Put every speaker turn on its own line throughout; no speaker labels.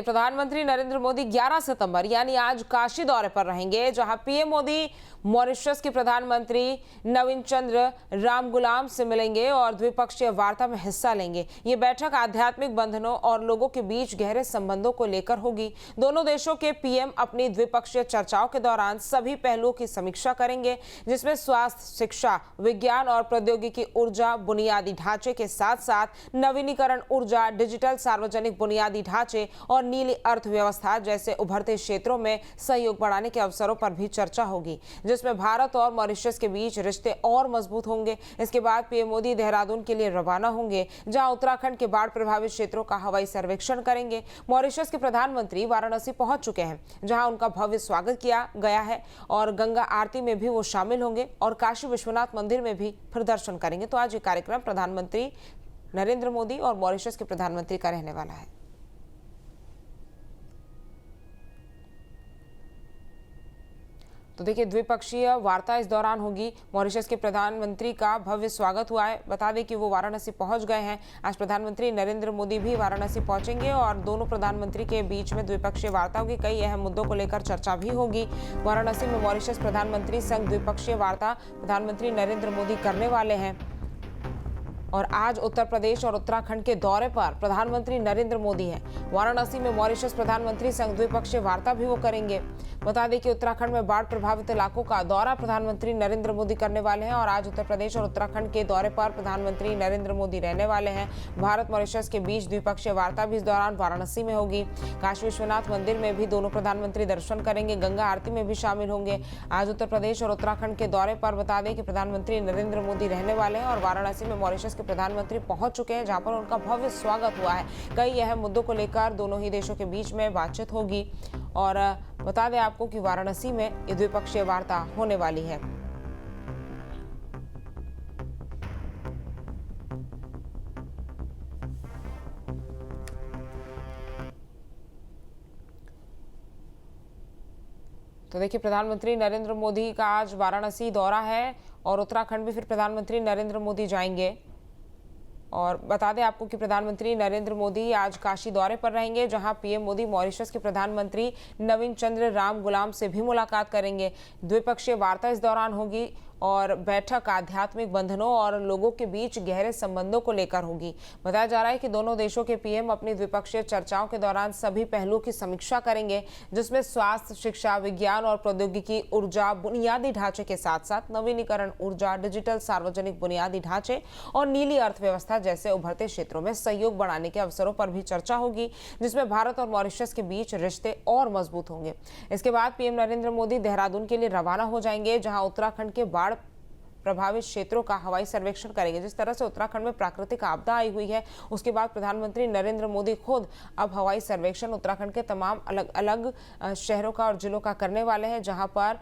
प्रधानमंत्री नरेंद्र मोदी 11 सितंबर यानी आज काशी दौरे पर रहेंगे, जहां पीएम मोदी मॉरिशस के प्रधानमंत्री नवीन चंद्र रामगुलाम से मिलेंगे और द्विपक्षीय वार्ता में हिस्सा लेंगे। ये बैठक आध्यात्मिक बंधनों और लोगों के बीच गहरे संबंधों को लेकर होगी। दोनों देशों के पीएम अपनी द्विपक्षीय चर्चाओं के दौरान सभी पहलुओं की समीक्षा करेंगे, जिसमें स्वास्थ्य, शिक्षा, विज्ञान और प्रौद्योगिकी, ऊर्जा, बुनियादी ढांचे के साथ साथ नवीनीकरण ऊर्जा, डिजिटल सार्वजनिक बुनियादी ढांचे और नीली अर्थव्यवस्था जैसे उभरते क्षेत्रों में सहयोग बढ़ाने के अवसरों पर भी चर्चा होगी, जिसमें भारत और मॉरिशस के बीच रिश्ते और मजबूत होंगे। इसके बाद पीएम मोदी देहरादून के लिए रवाना होंगे, जहां उत्तराखंड के बाढ़ प्रभावित क्षेत्रों का हवाई सर्वेक्षण करेंगे। मॉरिशस के प्रधानमंत्री वाराणसी पहुंच चुके हैं, जहां उनका भव्य स्वागत किया गया है और गंगा आरती में भी वो शामिल होंगे और काशी विश्वनाथ मंदिर में भी फिर दर्शन करेंगे। तो आज ये कार्यक्रम प्रधानमंत्री नरेंद्र मोदी और मॉरिशस के प्रधानमंत्री का रहने वाला है। तो देखिए, द्विपक्षीय वार्ता इस दौरान होगी। मॉरिशस के प्रधानमंत्री का भव्य स्वागत हुआ है। बता दें कि वो वाराणसी पहुंच गए हैं। आज प्रधानमंत्री नरेंद्र मोदी भी वाराणसी पहुंचेंगे और दोनों प्रधानमंत्री के बीच में द्विपक्षीय वार्ता होगी। कई अहम मुद्दों को लेकर चर्चा भी होगी। वाराणसी में मॉरिशस प्रधानमंत्री संग द्विपक्षीय वार्ता प्रधानमंत्री नरेंद्र मोदी करने वाले हैं और आज उत्तर प्रदेश और उत्तराखंड के दौरे पर प्रधानमंत्री नरेंद्र मोदी हैं। वाराणसी में मॉरिशस प्रधानमंत्री संग द्विपक्षीय वार्ता भी वो करेंगे। बता दें कि उत्तराखंड में बाढ़ प्रभावित इलाकों का दौरा प्रधानमंत्री नरेंद्र मोदी करने वाले हैं और आज उत्तर प्रदेश और उत्तराखंड के दौरे पर प्रधानमंत्री नरेंद्र मोदी रहने वाले हैं। भारत मॉरिशस के बीच द्विपक्षीय वार्ता भी इस दौरान वाराणसी में होगी। काशी विश्वनाथ मंदिर में भी दोनों प्रधानमंत्री दर्शन करेंगे, गंगा आरती में भी शामिल होंगे। आज उत्तर प्रदेश और उत्तराखंड के दौरे पर बता दें कि प्रधानमंत्री नरेंद्र मोदी रहने वाले हैं और वाराणसी में मॉरिशस के प्रधानमंत्री पहुंच चुके हैं, जहां पर उनका भव्य स्वागत हुआ है। कई अहम मुद्दों को लेकर दोनों ही देशों के बीच में बातचीत होगी और बता दें आपको कि वाराणसी में ये द्विपक्षीय वार्ता होने वाली है। तो देखिए, प्रधानमंत्री नरेंद्र मोदी का आज वाराणसी दौरा है और उत्तराखंड भी फिर प्रधानमंत्री नरेंद्र मोदी जाएंगे। और बता दें आपको कि प्रधानमंत्री नरेंद्र मोदी आज काशी दौरे पर रहेंगे, जहां पीएम मोदी मॉरिशस के प्रधानमंत्री नवीन चंद्र रामगुलाम से भी मुलाकात करेंगे। द्विपक्षीय वार्ता इस दौरान होगी और बैठक आध्यात्मिक बंधनों और लोगों के बीच गहरे संबंधों को लेकर होगी। बताया जा रहा है कि दोनों देशों के पीएम अपनी द्विपक्षीय चर्चाओं के दौरान सभी पहलुओं की समीक्षा करेंगे, जिसमें स्वास्थ्य, शिक्षा, विज्ञान और प्रौद्योगिकी, ऊर्जा, बुनियादी ढांचे के साथ साथ नवीनीकरण ऊर्जा, डिजिटल सार्वजनिक बुनियादी ढांचे और नीली अर्थव्यवस्था जैसे उभरते क्षेत्रों में सहयोग बढ़ाने के अवसरों पर भी चर्चा होगी, जिसमें भारत और मॉरिशस के बीच रिश्ते और मजबूत होंगे। इसके बाद पीएम नरेंद्र मोदी देहरादून के लिए रवाना हो जाएंगे, जहां उत्तराखंड के बाढ़ प्रभावित क्षेत्रों का हवाई सर्वेक्षण करेंगे। जिस तरह से उत्तराखंड में प्राकृतिक आपदा आई हुई है, उसके बाद प्रधानमंत्री नरेंद्र मोदी खुद अब हवाई सर्वेक्षण उत्तराखंड के तमाम अलग अलग शहरों का और जिलों का करने वाले हैं, जहां पर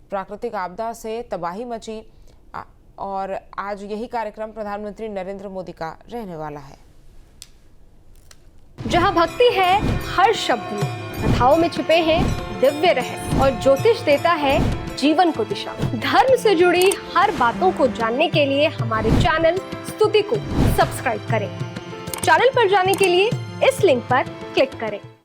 प्राकृतिक आपदा से तबाही मची और आज यही कार्यक्रम प्रधानमंत्री नरेंद्र मोदी का रहने वाला है।
जहां भक्ति है हर शब्द में, कथाओं में छुपे हैं दिव्य रहस्य और ज्योतिष देता है जीवन को दिशा। धर्म से जुड़ी हर बातों को जानने के लिए हमारे चैनल स्तुति को सब्सक्राइब करें। चैनल पर जाने के लिए इस लिंक पर क्लिक करें।